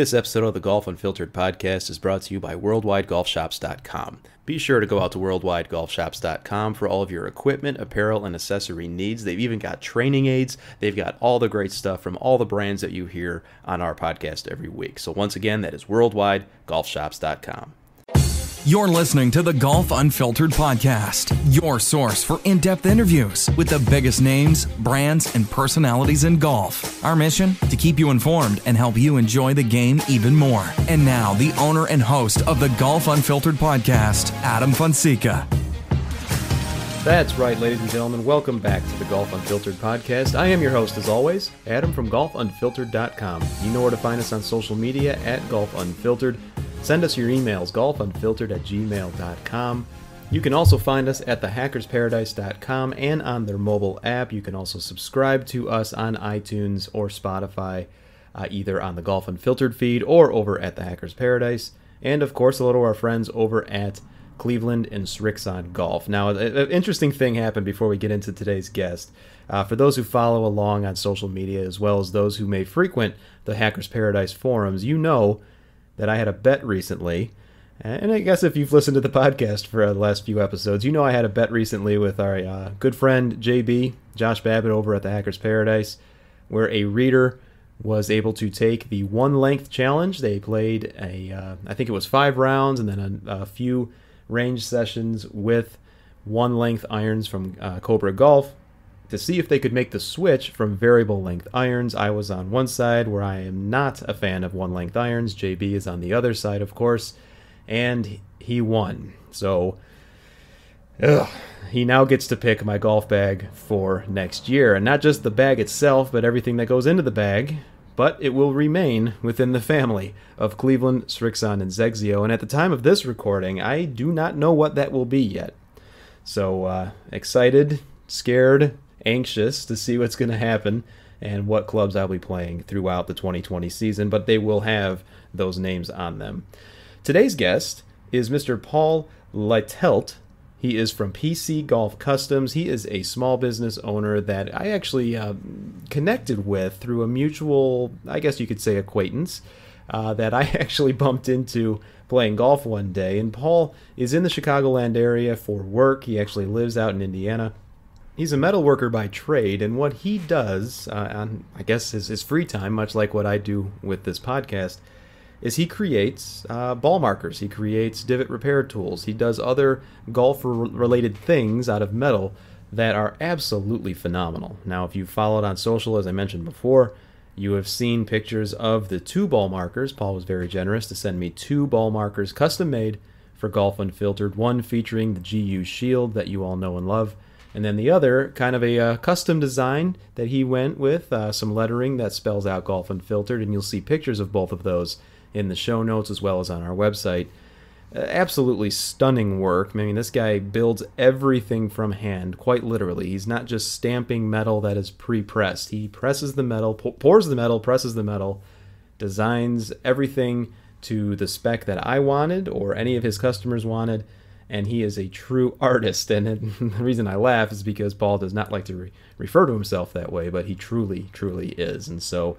This episode of the Golf Unfiltered podcast is brought to you by WorldwideGolfShops.com. Be sure to go out to WorldwideGolfShops.com for all of your equipment, apparel, and accessory needs. They've even got training aids. They've got all the great stuff from all the brands that you hear on our podcast every week. So once again, that is WorldwideGolfShops.com. You're listening to the Golf Unfiltered podcast, your source for in-depth interviews with the biggest names, brands, and personalities in golf. Our mission? To keep you informed and help you enjoy the game even more. And now, the owner and host of the Golf Unfiltered podcast, Adam Fonseca. That's right, ladies and gentlemen. Welcome back to the Golf Unfiltered podcast. I am your host, as always, Adam from GolfUnfiltered.com. You know where to find us on social media at Golf Unfiltered. Send us your emails, golfunfiltered@gmail.com. You can also find us at thehackersparadise.com and on their mobile app. You can also subscribe to us on iTunes or Spotify, either on the Golf Unfiltered feed or over at the Hackers Paradise. And, of course, hello to our friends over at Cleveland and Srixon Golf. Now, an interesting thing happened before we get into today's guest. For those who follow along on social media, as well as those who may frequent the Hackers Paradise forums, you know that I had a bet recently, and I guess if you've listened to the podcast for the last few episodes, you know I had a bet recently with our good friend JB, Josh Babbitt over at the Hackers Paradise, where a reader was able to take the one-length challenge. They played I think it was 5 rounds and then a few range sessions with one-length irons from Cobra Golf to see if they could make the switch from variable length irons. I was on one side where I am not a fan of one length irons. JB is on the other side, of course, and he won. So he now gets to pick my golf bag for next year. And not just the bag itself, but everything that goes into the bag. But it will remain within the family of Cleveland, Srixon, and Zegzio. And at the time of this recording, I do not know what that will be yet. So excited, scared, anxious to see what's going to happen and what clubs I'll be playing throughout the 2020 season, but they will have those names on them. Today's guest is Mr. Paul Lytelt. He is from PC Golf Customs. He is a small business owner that I actually connected with through a mutual, I guess you could say, acquaintance that I actually bumped into playing golf one day. And Paul is in the Chicagoland area for work. He actually lives out in Indiana. He's a metal worker by trade, and what he does on, I guess, his free time, much like what I do with this podcast, is he creates ball markers. He creates divot repair tools. He does other golf-related things out of metal that are absolutely phenomenal. Now, if you followed on social, as I mentioned before, you have seen pictures of the 2 ball markers. Paul was very generous to send me 2 ball markers, custom-made for Golf Unfiltered, one featuring the GU Shield that you all know and love, and then the other, kind of a custom design that he went with, some lettering that spells out Golf Unfiltered, and you'll see pictures of both of those in the show notes as well as on our website. Absolutely stunning work. I mean, this guy builds everything from hand, quite literally. He's not just stamping metal that is pre-pressed. He presses the metal, pours the metal, presses the metal, designs everything to the spec that I wanted or any of his customers wanted, and he is a true artist. And the reason I laugh is because Paul does not like to refer to himself that way, but he truly, truly is. And so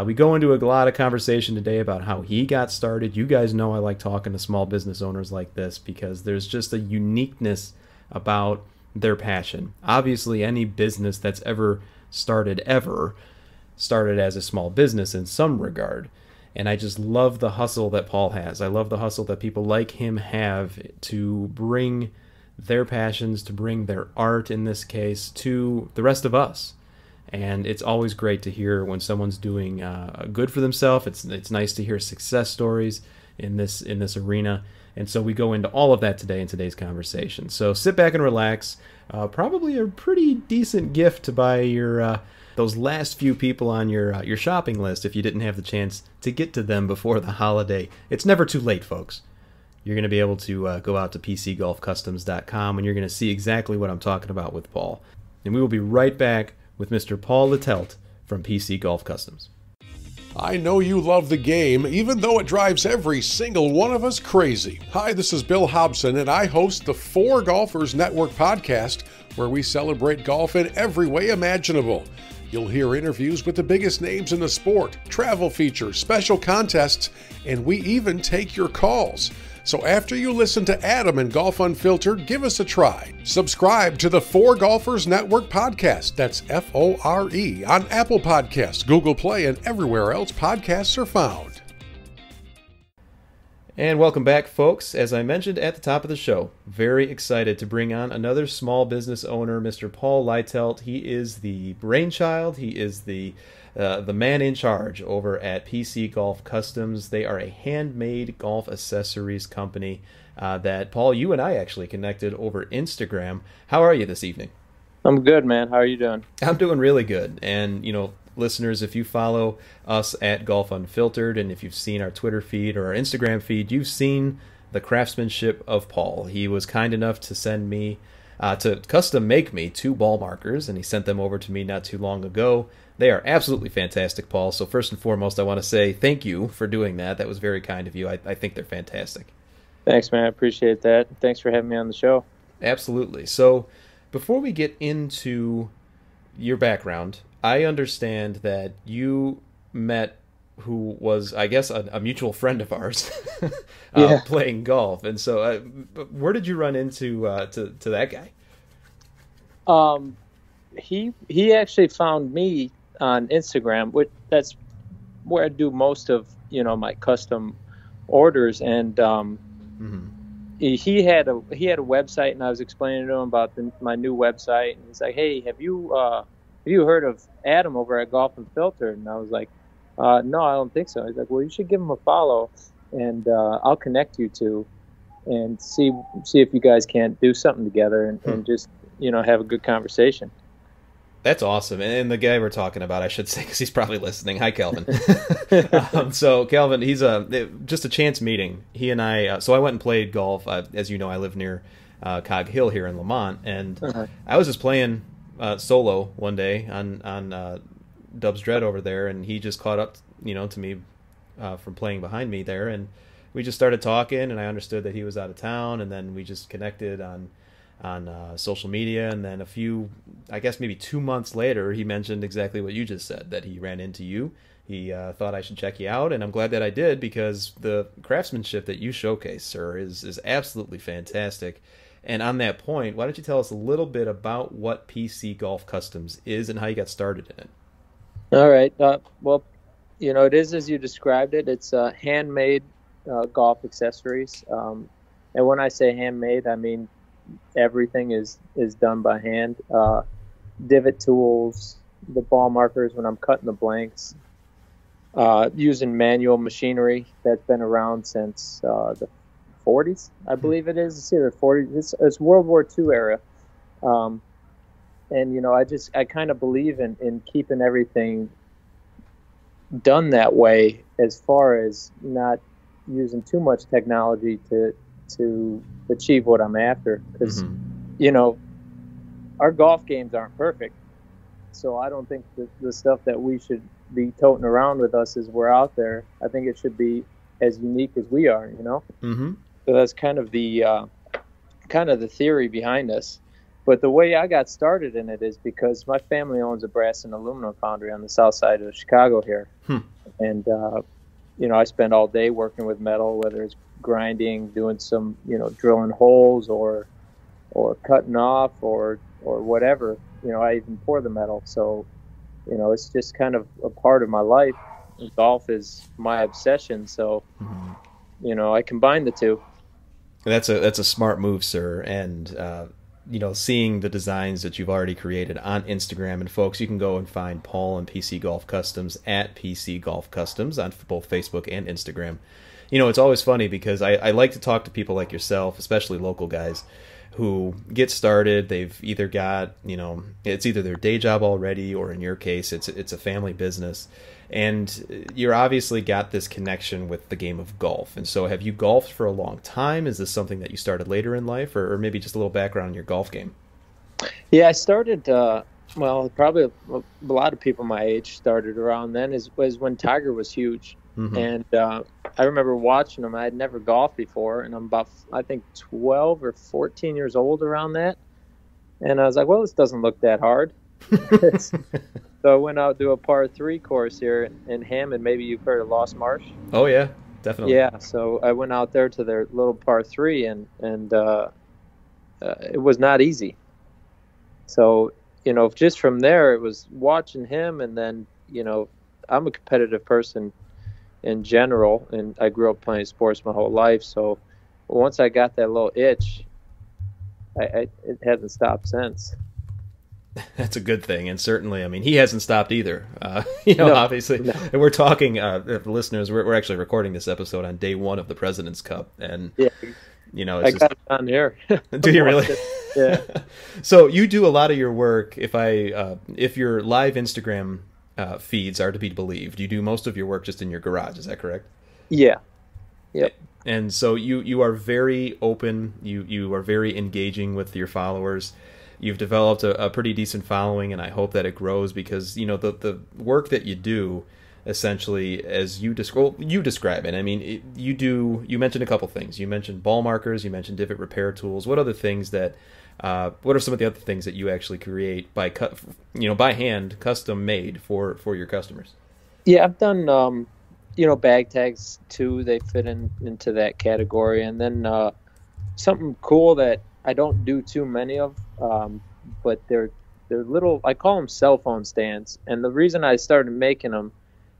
we go into a lot of conversation today about how he got started. You guys know I like talking to small business owners like this because there's just a uniqueness about their passion. Obviously, any business that's ever started as a small business in some regard. And I just love the hustle that Paul has. I love the hustle that people like him have to bring their passions, to bring their art, in this case, to the rest of us. And it's always great to hear when someone's doing good for themselves. It's nice to hear success stories in this arena. And so we go into all of that today in today's conversation. So sit back and relax. Probably a pretty decent gift to buy your those last few people on your shopping list if you didn't have the chance to get to them before the holiday. It's never too late, folks. You're going to be able to go out to PCGolfCustoms.com and you're going to see exactly what I'm talking about with Paul. And we will be right back with Mr. Paul Lytelt from PC Golf Customs. I know you love the game, even though it drives every single one of us crazy. Hi, this is Bill Hobson, and I host the 4 Golfers Network podcast, where we celebrate golf in every way imaginable. You'll hear interviews with the biggest names in the sport, travel features, special contests, and we even take your calls. So after you listen to Adam and Golf Unfiltered, give us a try. Subscribe to the Four Golfers Network podcast, that's F-O-R-E, on Apple Podcasts, Google Play, and everywhere else podcasts are found. And welcome back, folks. As I mentioned at the top of the show, very excited to bring on another small business owner, Mr. Paul Leitelt. He is the brainchild. He is the man in charge over at PC Golf Customs. They are a handmade golf accessories company that, Paul, you and I actually connected over Instagram. How are you this evening? I'm good, man. How are you doing? I'm doing really good. And, you know, listeners, if you follow us at Golf Unfiltered, and if you've seen our Twitter feed or our Instagram feed, you've seen the craftsmanship of Paul. He was kind enough to send me, to custom make me 2 ball markers, and he sent them over to me not too long ago. They are absolutely fantastic, Paul. So first and foremost, I want to say thank you for doing that. That was very kind of you. I think they're fantastic. Thanks, man. I appreciate that. Thanks for having me on the show. Absolutely. So before we get into your background, I understand that you met who was, I guess, a mutual friend of ours playing golf. And so where did you run into to that guy? He actually found me on Instagram, which that's where I do most of, my custom orders. And he had a website, and I was explaining to him about my new website, and he's like, "Hey, have you heard of Adam over at Golf Unfiltered?" And I was like, "No, I don't think so." He's like, "Well, you should give him a follow, and I'll connect you two, and see if you guys can't do something together, and just have a good conversation." That's awesome. And the guy we're talking about, I should say, because he's probably listening. Hi, Kelvin. So Kelvin, he's just a chance meeting. He and I, so I went and played golf. As you know, I live near Cog Hill here in Lamont, and I was just playing solo one day on Dub's Dread over there, and he just caught up, to me from playing behind me there, and we just started talking, and I understood that he was out of town, and then we just connected on social media, and then I guess maybe 2 months later, he mentioned exactly what you just said, that he ran into you. He thought I should check you out, and I'm glad that I did, because the craftsmanship that you showcase, sir, is absolutely fantastic. And on that point, why don't you tell us a little bit about what PC Golf Customs is and how you got started in it? All right. Well, it is as you described it. It's handmade golf accessories. And when I say handmade, I mean everything is done by hand. Divot tools, the ball markers when I'm cutting the blanks, using manual machinery that's been around since the 40s, I believe it is. It's either 40s. It's World War II era. And I kind of believe in keeping everything done that way, as far as not using too much technology to achieve what I'm after, because our golf games aren't perfect, so I don't think the stuff that we should be toting around with us as we're out there, I think it should be as unique as we are. So that's kind of the theory behind us. But the way I got started in it is because my family owns a brass and aluminum foundry on the south side of Chicago here, and I spend all day working with metal, whether it's grinding, doing some, drilling holes or cutting off or whatever. I even pour the metal. So, it's just kind of a part of my life. Golf is my obsession. So, I combine the two. That's a smart move, sir. And, seeing the designs that you've already created on Instagram, and folks, you can go and find Paul and PC Golf Customs at PC Golf Customs on both Facebook and Instagram. It's always funny because I like to talk to people like yourself, especially local guys, who get started. They've either got, it's either their day job already, or in your case, it's a family business. And you're obviously got this connection with the game of golf. And so have you golfed for a long time? Is this something that you started later in life, or maybe just a little background on your golf game? Yeah, I started, probably a lot of people my age started around then, was when Tiger was huge. And I remember watching him. I had never golfed before, and I'm about, I think, 12 or 14 years old around that. And I was like, well, this doesn't look that hard. So I went out to a par 3 course here in Hammond. Maybe you've heard of Lost Marsh. Oh yeah, definitely. Yeah. So I went out there to their little par 3, and it was not easy. So, just from there, it was watching him, and then, I'm a competitive person in general, and I grew up playing sports my whole life. So once I got that little itch, it hasn't stopped since. That's a good thing, and certainly, I mean, he hasn't stopped either. No, obviously, no. and we're talking, listeners. We're actually recording this episode on day 1 of the President's Cup, and Yeah, it's I just, got it on here. do you really? Yeah. So you do a lot of your work. If your live Instagram feeds are to be believed, you do most of your work just in your garage. Is that correct? Yeah. Yep. And so you are very open. You are very engaging with your followers. You've developed a pretty decent following, and I hope that it grows because the work that you do, essentially, as you describe it. I mean, you mentioned a couple things. You mentioned ball markers. You mentioned divot repair tools. What other things that? What are some of the other things that you actually create by hand, custom made for your customers? Yeah, I've done bag tags too. They fit into that category, and then something cool that I don't do too many of, but they're little. I call them cell phone stands, and the reason I started making them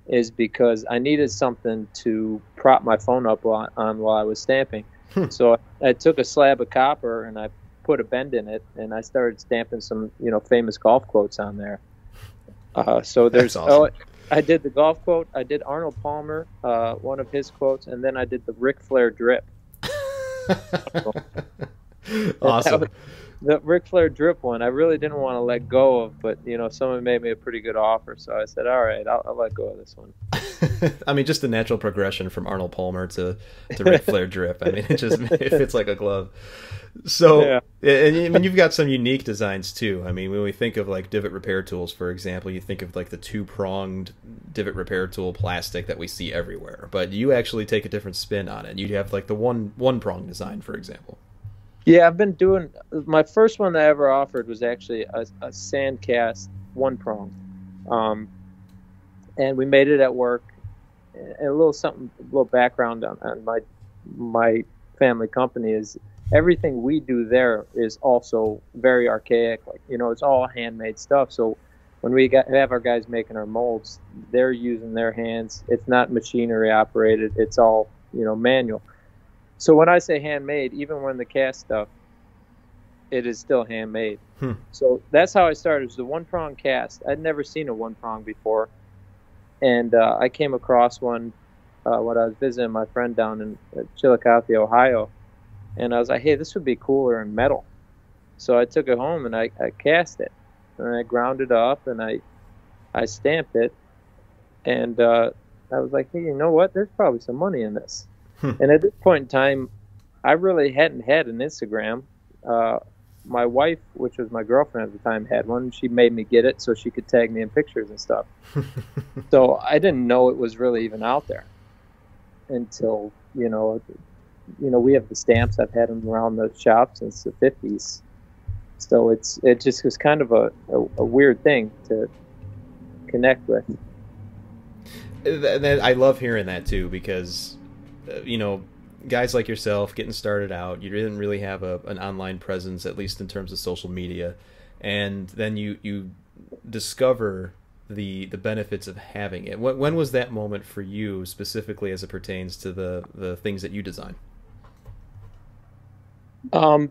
is because I needed something to prop my phone up on while I was stamping. So I took a slab of copper and I put a bend in it, and I started stamping some famous golf quotes on there. So there's awesome. I did the golf quote. I did Arnold Palmer, one of his quotes, and then I did the Ric Flair drip. Awesome. The Ric Flair drip one, I really didn't want to let go of, but someone made me a pretty good offer, so I said, all right, I'll let go of this one. I mean, just the natural progression from Arnold Palmer to Ric Flair drip. I mean, it fits like a glove. So, Yeah. And I mean, you've got some unique designs too. I mean, when we think of like divot repair tools, for example, you think of like the 2-pronged divot repair tool plastic that we see everywhere, but you actually take a different spin on it. You have like the one-prong design, for example. Yeah, I've been doing. My first one that I ever offered was actually a sand cast 1-prong, and we made it at work. And a little background on my family company is everything we do there is also very archaic. Like it's all handmade stuff. So when we have our guys making our molds, they're using their hands. It's not machinery operated. It's all manual. So when I say handmade, even when the cast stuff, it is still handmade. So that's how I started. It was the 1-prong cast. I'd never seen a 1-prong before. And I came across one when I was visiting my friend down in Chillicothe, Ohio. And I was like, hey, this would be cooler in metal. So I took it home and I cast it. And I ground it up and I stamped it. And I was like, hey, you know what? There's probably some money in this. And at this point in time, I really hadn't had an Instagram. My wife, which was my girlfriend at the time, had one. She made me get it so she could tag me in pictures and stuff. So I didn't know it was really even out there until, we have the stamps. I've had them around the shop since the 50s. So it just was kind of a weird thing to connect with. I love hearing that too, because guys like yourself getting started out, you didn't really have an online presence, at least in terms of social media, and then you discover the benefits of having it. When was that moment for you specifically as it pertains to the things that you design? I've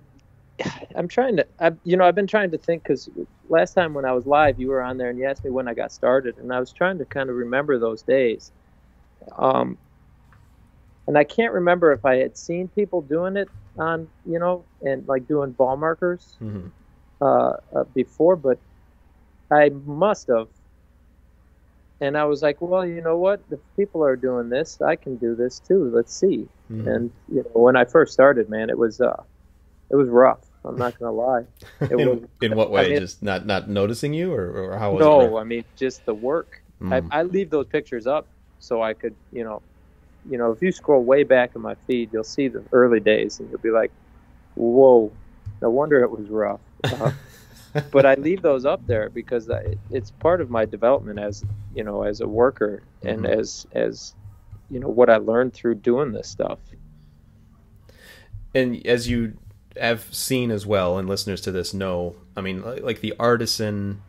been trying to think, because last time when I was live, you were on there and you asked me when I got started, and I was trying to kind of remember those days. And I can't remember if I had seen people doing it on, and like doing ball markers before, but I must have. And I was like, well, you know what? If people are doing this, I can do this too. Let's see. And when I first started, man, it was rough. I'm not gonna lie. In what way? Just not noticing you, or how was it? No, I mean just the work. I leave those pictures up so I could, if you scroll way back in my feed, you'll see the early days, and you'll be like, "Whoa, no wonder it was rough." but I leave those up there because it's part of my development as, as a worker, and as what I learned through doing this stuff. And as you have seen as well, and listeners to this know, I mean, like the artisan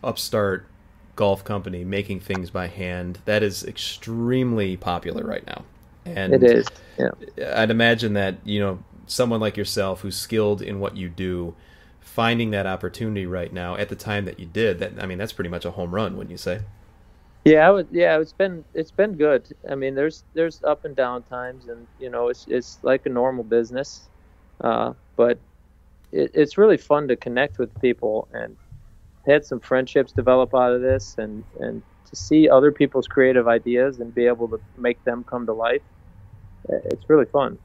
upstart golf company making things by hand, that is extremely popular right now. And it is. Yeah. I'd imagine that, someone like yourself who's skilled in what you do, finding that opportunity right now at the time that you did, that's pretty much a home run, wouldn't you say? Yeah, it's been good. I mean, there's up and down times, and it's like a normal business, but it's really fun to connect with people, and had some friendships develop out of this, and to see other people's creative ideas and be able to make them come to life. It's really fun.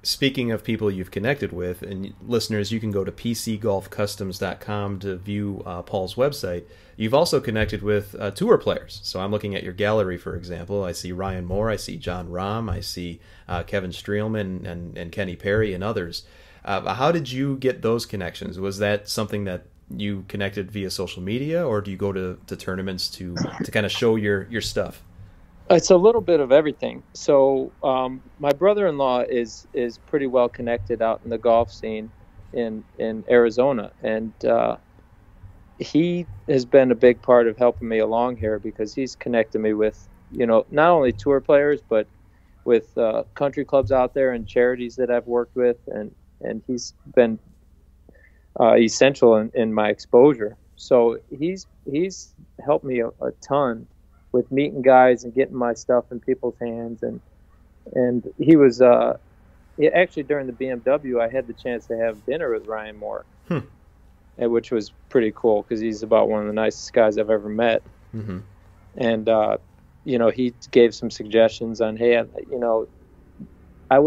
Speaking of people you've connected with, and listeners, you can go to pcgolfcustoms.com to view Paul's website. You've also connected with tour players. So I'm looking at your gallery, for example. I see Ryan Moore, I see John Rahm, I see Kevin Streelman and Kenny Perry and others. How did you get those connections? Was that something that you connected via social media, or do you go to tournaments to kind of show your stuff? It's a little bit of everything. So my brother-in-law is pretty well connected out in the golf scene in Arizona, and he has been a big part of helping me along here, because he's connected me with not only tour players, but with country clubs out there and charities that I've worked with, and he's been essential in my exposure. So he's helped me a ton with meeting guys and getting my stuff in people's hands, and he was actually during the BMW I had the chance to have dinner with Ryan Moore, which was pretty cool because he's about one of the nicest guys I've ever met. And he gave some suggestions on, hey, I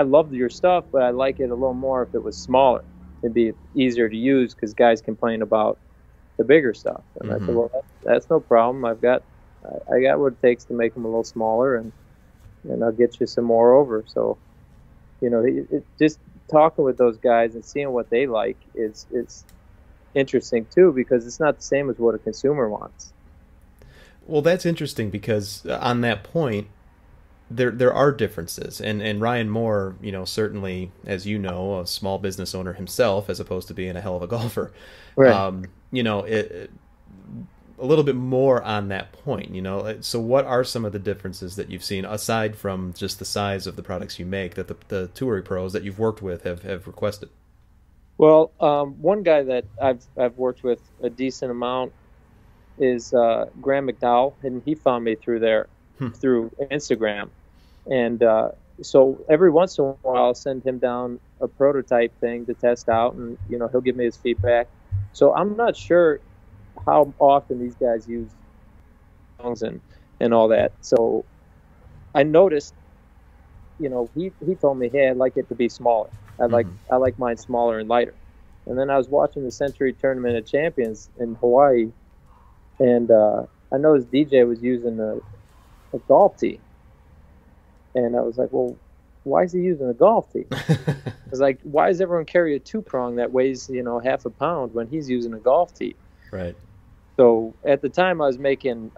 love your stuff, but I like it a little more if it was smaller. It'd be easier to use because guys complain about the bigger stuff. And I said, well, that's no problem. I got what it takes to make them a little smaller, and I'll get you some more over. So, just talking with those guys and seeing what they like is interesting too, because it's not the same as what a consumer wants. Well, that's interesting because on that point, there are differences, and Ryan Moore, certainly, as you know, a small business owner himself, as opposed to being a hell of a golfer, right. A little bit more on that point, So what are some of the differences that you've seen, aside from just the size of the products you make, that the touring pros that you've worked with have requested? Well, one guy that I've worked with a decent amount is Graeme McDowell, and he found me through Instagram. And so every once in a while I'll send him down a prototype thing to test out, and he'll give me his feedback. So I'm not sure how often these guys use songs and all that. So I noticed, he told me, hey, I'd like it to be smaller. I like mine smaller and lighter. And then I was watching the Century Tournament of Champions in Hawaii, and I noticed DJ was using a golf tee. And I was like, well, why is he using a golf tee? I was like, why does everyone carry a 2-prong that weighs, half a pound when he's using a golf tee? Right. So at the time I was making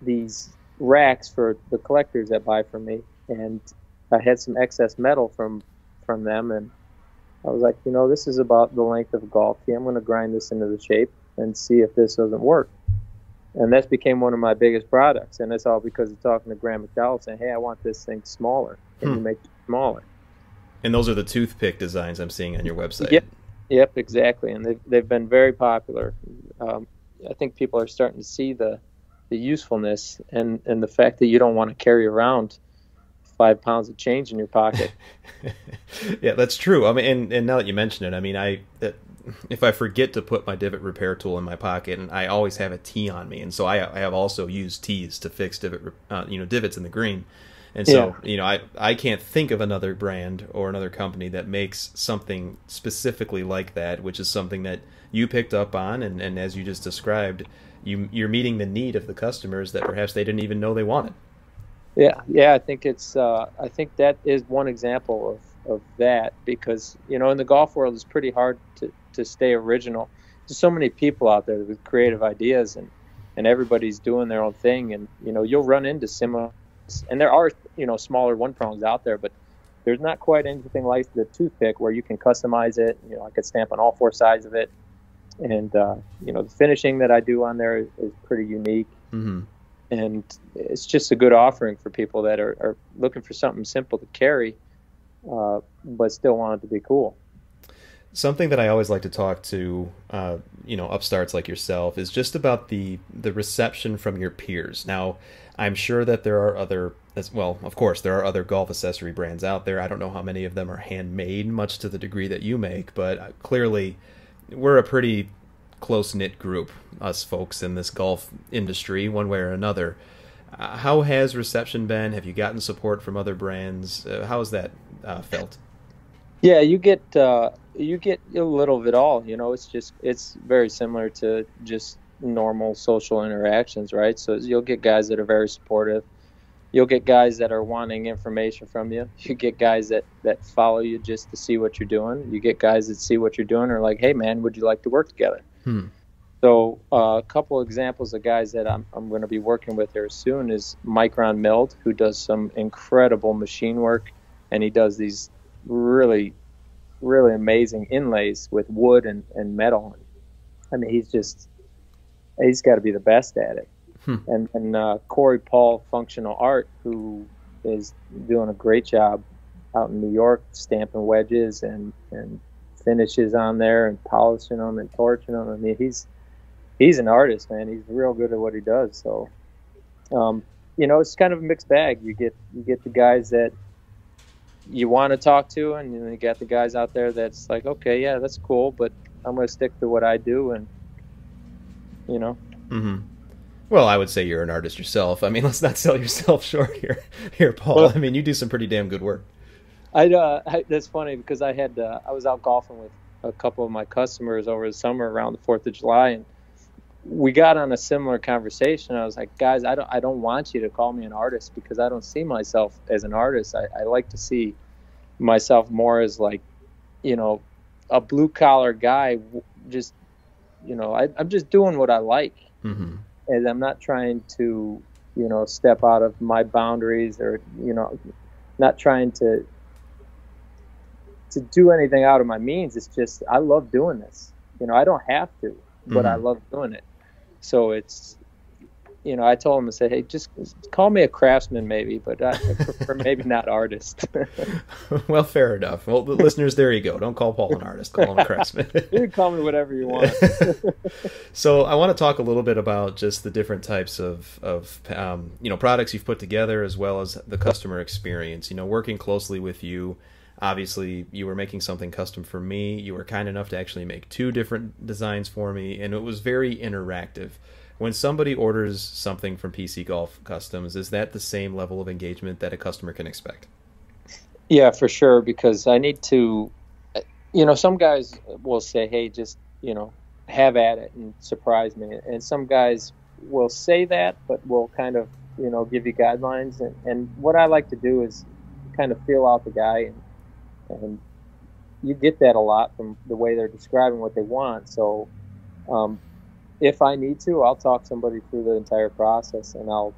these racks for the collectors that buy from me, and I had some excess metal from them, and I was like, this is about the length of a golf tee. I'm going to grind this into the shape and see if this doesn't work. And that became one of my biggest products, and it's all because of talking to Graeme McDowell saying, hey, I want this thing smaller. Can you make it smaller? And those are the toothpick designs I'm seeing on your website. Yep, exactly. And they've been very popular. I think people are starting to see the usefulness and the fact that you don't want to carry around 5 pounds of change in your pocket. Yeah, that's true. I mean, and now that you mention it, if I forget to put my divot repair tool in my pocket, and I always have a tee on me, and so I have also used tees to fix divots in the green. And so, I can't think of another brand or another company that makes something specifically like that, which is something that you picked up on, and as you just described, you're meeting the need of the customers that perhaps they didn't even know they wanted. Yeah, I think I think that is one example of that, because in the golf world it's pretty hard to stay original. There's so many people out there with creative ideas, and everybody's doing their own thing, and you'll run into similar, and there are smaller one prongs out there, but there's not quite anything like the toothpick where you can customize it. I could stamp on all four sides of it, and the finishing that I do on there is pretty unique. Mm-hmm. And it's just a good offering for people that are looking for something simple to carry, but still want it to be cool. Something that I always like to talk to, upstarts like yourself is just about the reception from your peers. Now, I'm sure that there are other, of course, there are other golf accessory brands out there. I don't know how many of them are handmade, much to the degree that you make, but clearly we're a pretty close-knit group, us folks in this golf industry, one way or another. How has reception been? Have you gotten support from other brands? How has that felt? Yeah, you get a little of it all. It's very similar to just normal social interactions, right? So you'll get guys that are very supportive. You'll get guys that are wanting information from you. You get guys that follow you just to see what you're doing. You get guys that see what you're doing and are like, hey, man, would you like to work together? So a couple examples of guys that I'm going to be working with here soon is Micron Milled, who does some incredible machine work, and he does these really, really amazing inlays with wood and metal. I mean, he's got to be the best at it. And Corey Paul Functional Art, who is doing a great job out in New York, stamping wedges and finishes on there and polishing them and torching them. I mean, he's an artist, man. He's real good at what he does. So, it's kind of a mixed bag. You get the guys that you want to talk to, and you got the guys out there that's like, okay, yeah, that's cool, but I'm going to stick to what I do, and Mm-hmm. Well, I would say you're an artist yourself. I mean, let's not sell yourself short here, Paul. Well, I mean, you do some pretty damn good work. That's funny because I was out golfing with a couple of my customers over the summer around the 4th of July, and we got on a similar conversation. I was like, guys, I don't want you to call me an artist because I don't see myself as an artist. I like to see myself more as like, a blue collar guy. Just, I'm just doing what I like. Mm-hmm. And I'm not trying to, step out of my boundaries or, not trying to do anything out of my means. It's just, I love doing this. I don't have to, but I love doing it. So it's, I told him to say, hey, just call me a craftsman maybe, but I prefer maybe not artist. Well, fair enough. Well, the listeners, there you go. Don't call Paul an artist. Call him a craftsman. You can call me whatever you want. So I want to talk a little bit about just the different types of products you've put together, as well as the customer experience. Working closely with you, obviously you were making something custom for me. You were kind enough to actually make 2 different designs for me, and it was very interactive. When somebody orders something from PC Golf Customs, is that the same level of engagement that a customer can expect? Yeah, for sure, because I need to, some guys will say, hey, just, have at it and surprise me. And some guys will say that, but will kind of, give you guidelines. And what I like to do is kind of feel out the guy, and you get that a lot from the way they're describing what they want. So, if I need to, I'll talk somebody through the entire process, and I'll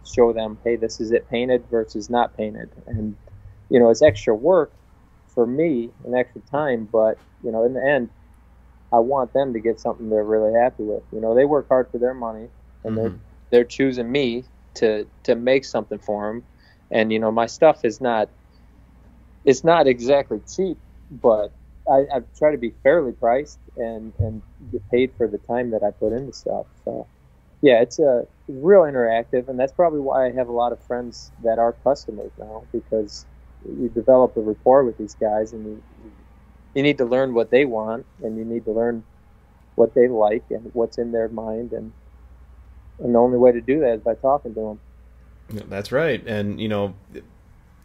show them, hey, this is it painted versus not painted. And, it's extra work for me and extra time, but, in the end, I want them to get something they're really happy with. They work hard for their money, and they're choosing me to make something for them. And, my stuff is not exactly cheap, but I try to be fairly priced and get paid for the time that I put into stuff. So, yeah, it's real interactive, and that's probably why I have a lot of friends that are customers now, because you develop a rapport with these guys, and you need to learn what they want, and you need to learn what they like and what's in their mind, and the only way to do that is by talking to them. That's right, and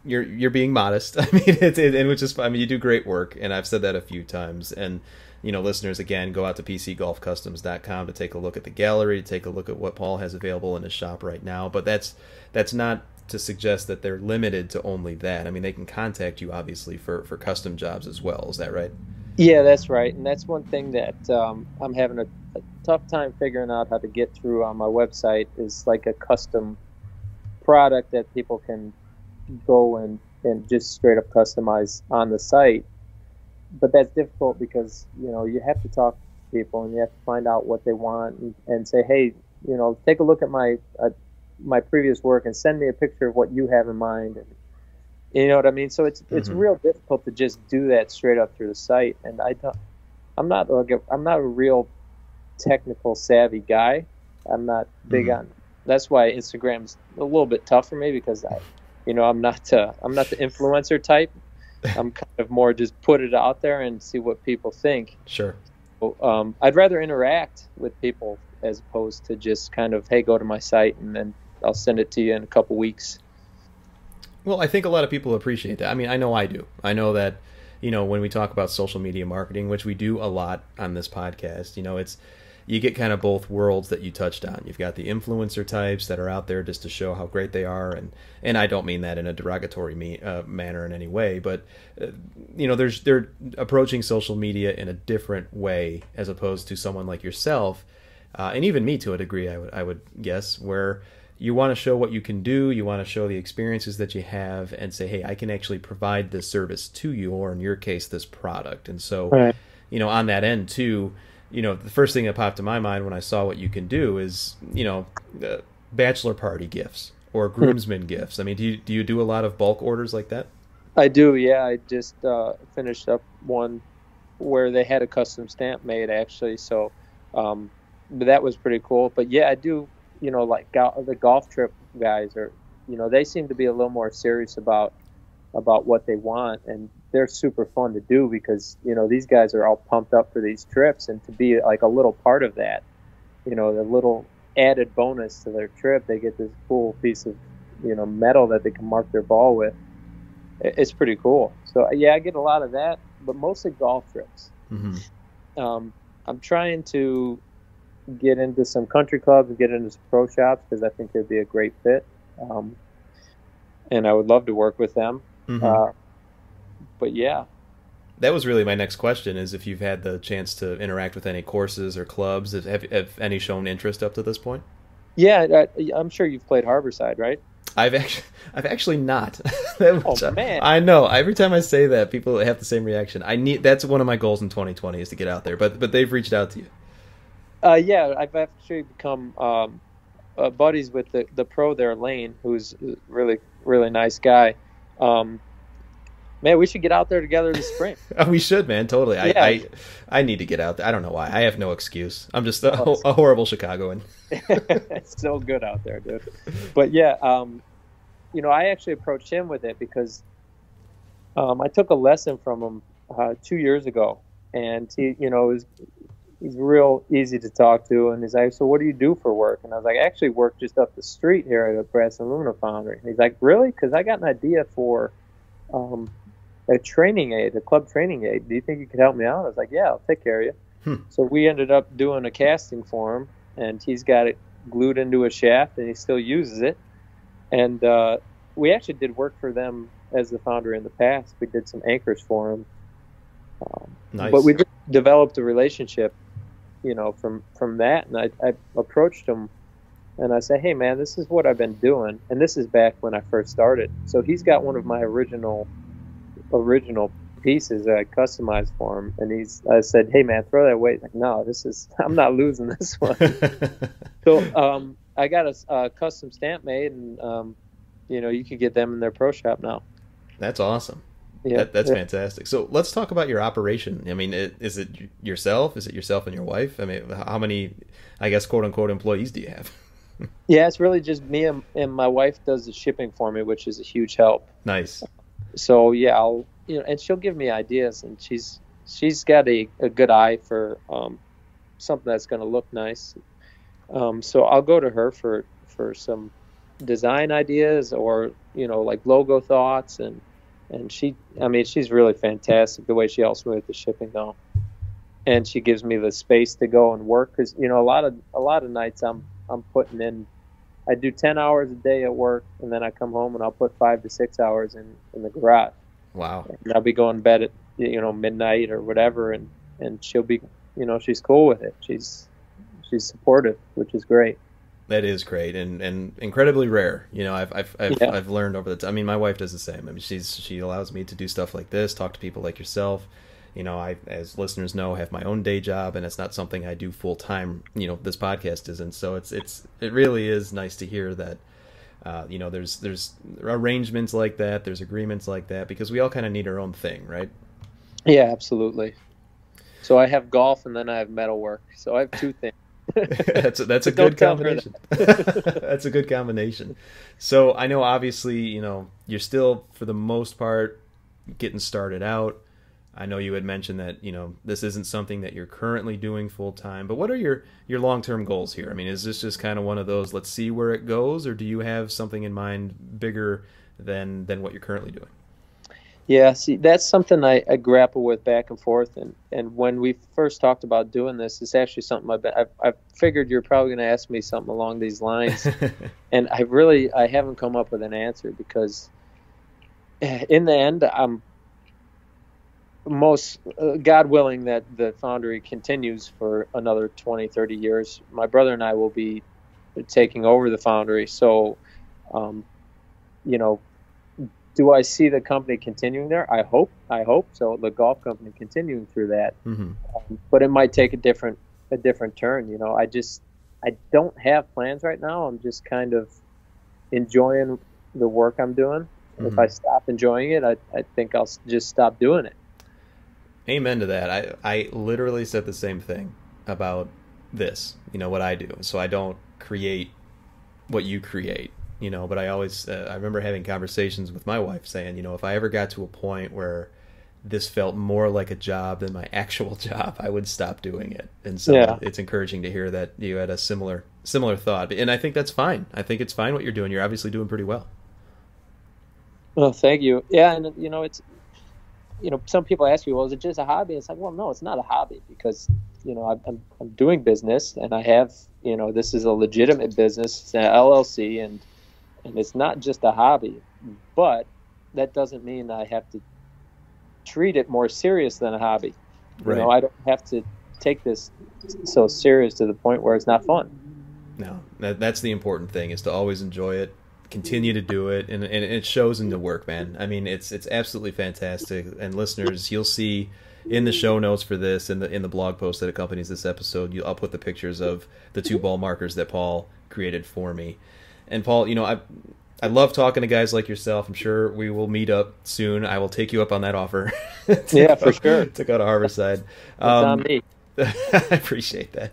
You're being modest. I mean, you do great work, and I've said that a few times. And listeners, again, go out to PCGolfCustoms.com to take a look at the gallery, to take a look at what Paul has available in his shop right now. But that's not to suggest that they're limited to only that. I mean, they can contact you obviously for custom jobs as well. Is that right? Yeah, that's right. And that's one thing that I'm having a tough time figuring out how to get through on my website is like a custom product that people can go and just straight up customize on the site. But that's difficult because, you have to talk to people and you have to find out what they want and say, hey, take a look at my previous work and send me a picture of what you have in mind. And, you know what I mean? So it's real difficult to just do that straight up through the site. And I'm not a real technical savvy guy. I'm not big on. That's why Instagram's a little bit tough for me because I'm not the influencer type. I'm kind of more just put it out there and see what people think. Sure. So, I'd rather interact with people as opposed to just kind of, hey, go to my site and then I'll send it to you in a couple weeks. Well, I think a lot of people appreciate that. I mean, I know I do. I know that, when we talk about social media marketing, which we do a lot on this podcast, you get kind of both worlds that you touched on. You've got the influencer types that are out there just to show how great they are, and I don't mean that in a derogatory manner in any way, but they're approaching social media in a different way as opposed to someone like yourself, and even me to a degree, I would guess, where you want to show what you can do, you want to show the experiences that you have, and say, hey, I can actually provide this service to you, or in your case, this product. And so, right. On that end too. The first thing that popped to my mind when I saw what you can do is, bachelor party gifts or groomsmen gifts. I mean, do you do a lot of bulk orders like that? I do, yeah. I just finished up one where they had a custom stamp made, actually. So that was pretty cool. But yeah, I do, like the golf trip guys are, they seem to be a little more serious about what they want, and they're super fun to do because these guys are all pumped up for these trips, and to be like a little part of that, the little added bonus to their trip, they get this cool piece of metal that they can mark their ball with. It's pretty cool. So yeah, I get a lot of that, but mostly golf trips. I'm trying to get into some country clubs and get into some pro shops because I think it'd be a great fit, and I would love to work with them. But yeah, that was really my next question, is if you've had the chance to interact with any courses or clubs, have any shown interest up to this point? Yeah, I'm sure you've played Harborside, right? I've actually not. Oh man, I know. Every time I say that, people have the same reaction. That's one of my goals in 2020 is to get out there. But they've reached out to you. Yeah, I've actually become buddies with the pro there, Lane, who's a really, really nice guy. Man, we should get out there together this spring. We should, man. Totally. Yeah. I need to get out there. I don't know why. I have no excuse. I'm just a horrible Chicagoan. It's so good out there, dude. But yeah, I actually approached him with it because I took a lesson from him 2 years ago, and he's real easy to talk to, and he's like, so what do you do for work? And I was like, I actually work just up the street here at a brass and aluminum foundry. And he's like, really? Because I got an idea for a training aid, a club training aid. Do you think you could help me out? I was like, yeah, I'll take care of you. So we ended up doing a casting for him, and he's got it glued into a shaft, and he still uses it. And we actually did work for them as the foundry in the past. We did some anchors for him. Nice. But we just developed a relationship, from that. And I approached him, and I said, hey, man, this is what I've been doing. And this is back when I first started. So he's got one of my original pieces that I customized for him. And I said, hey, man, throw that away. He's like, no, I'm not losing this one. So I got a custom stamp made, and, you could get them in their pro shop now. That's awesome. Yeah, that's fantastic. So let's talk about your operation. I mean, is it yourself? Is it yourself and your wife? I mean, how many, I guess, quote unquote, employees do you have? Yeah, it's really just me, and my wife does the shipping for me, which is a huge help. Nice. So yeah, I'll and she'll give me ideas, and she's got a good eye for something that's going to look nice. So I'll go to her for some design ideas or like logo thoughts, and she's really fantastic the way she helps me with the shipping though, and she gives me the space to go and work because a lot of nights I'm putting in. I do 10 hours a day at work, and then I come home and I'll put 5 to 6 hours in the garage. Wow. And I'll be going to bed midnight or whatever, and she'll be, she's cool with it. She's supportive, which is great. That is great and incredibly rare. I've learned over the time. I mean, my wife does the same. I mean, she allows me to do stuff like this, talk to people like yourself. I, as listeners know, have my own day job, and it's not something I do full time. This podcast isn't. So it really is nice to hear that. There's arrangements like that. There's agreements like that, because we all kind of need our own thing, right? Yeah, absolutely. So I have golf, and then I have metalwork. So I have two things. that's a good combination. That's a good combination. So I know, obviously, you're still, for the most part, getting started out. I know you had mentioned that, this isn't something that you're currently doing full time, but what are your long-term goals here? I mean, is this just kind of one of those, let's see where it goes, or do you have something in mind bigger than what you're currently doing? Yeah, see, that's something I grapple with back and forth, and when we first talked about doing this, it's actually something I figured you're probably going to ask me something along these lines, and I haven't come up with an answer, because in the end, I'm most God willing that the foundry continues for another 20, 30 years. My brother and I will be taking over the foundry, so do I see the company continuing there? I hope so. The golf company continuing through that, but it might take a different turn. I don't have plans right now. I'm just kind of enjoying the work I'm doing. If I stop enjoying it, I think I'll just stop doing it. Amen to that. I literally said the same thing about this. What I do. So I don't create what you create. But I always, I remember having conversations with my wife saying, if I ever got to a point where this felt more like a job than my actual job, I would stop doing it. And so It's encouraging to hear that you had a similar thought. And I think that's fine. I think it's fine what you're doing. You're obviously doing pretty well. Well, thank you. Yeah. And it's, some people ask you, well, is it just a hobby? It's like, well, no, it's not a hobby, because, I'm doing business, and I have, this is a legitimate business, it's an LLC, and it's not just a hobby, but that doesn't mean I have to treat it more serious than a hobby. Right. I don't have to take this so serious to the point where it's not fun. No, that's the important thing, is to always enjoy it, continue to do it, and it shows in the work, man. I mean, it's absolutely fantastic. And listeners, you'll see in the show notes for this, in the blog post that accompanies this episode, I'll put the pictures of the 2 ball markers that Paul created for me. And Paul, I love talking to guys like yourself. I'm sure we will meet up soon. I will take you up on that offer. For sure. To go to Harborside. It's on me. I appreciate that.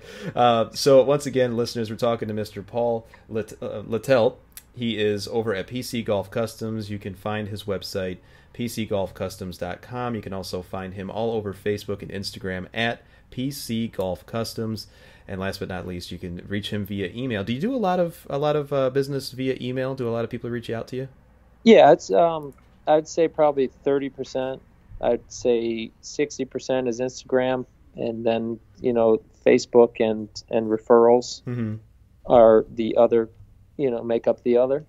So once again, listeners, we're talking to Mr. Paul Littelt. He is over at PC Golf Customs. You can find his website, pcgolfcustoms.com. You can also find him all over Facebook and Instagram at PC Golf Customs. And last but not least, you can reach him via email. Do you do a lot of business via email? Do a lot of people reach out to you? Yeah, it's I'd say probably 30%. I'd say 60% is Instagram, and then Facebook and referrals are the other, make up the other.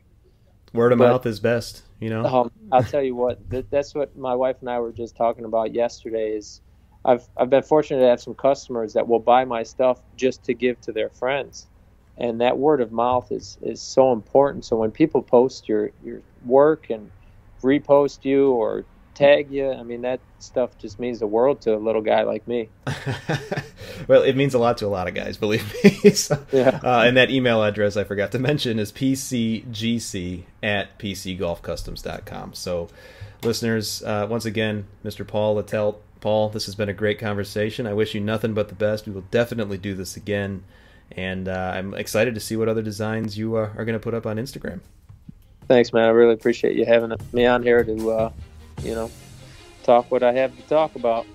Word of mouth is best, I'll tell you what, that's what my wife and I were just talking about yesterday. Is I've been fortunate to have some customers that will buy my stuff just to give to their friends, and that word of mouth is so important. So when people post your work and repost you or tag you, I mean, that stuff just means the world to a little guy like me. Well, it means a lot to a lot of guys, believe me. So, yeah. And that email address I forgot to mention is pcgc@pcgolfcustoms.com. So listeners, once again, Mr. Paul Littelt. Paul, this has been a great conversation. I wish you nothing but the best. We will definitely do this again. And I'm excited to see what other designs you are going to put up on Instagram. Thanks, man. I really appreciate you having me on here to, talk what I have to talk about.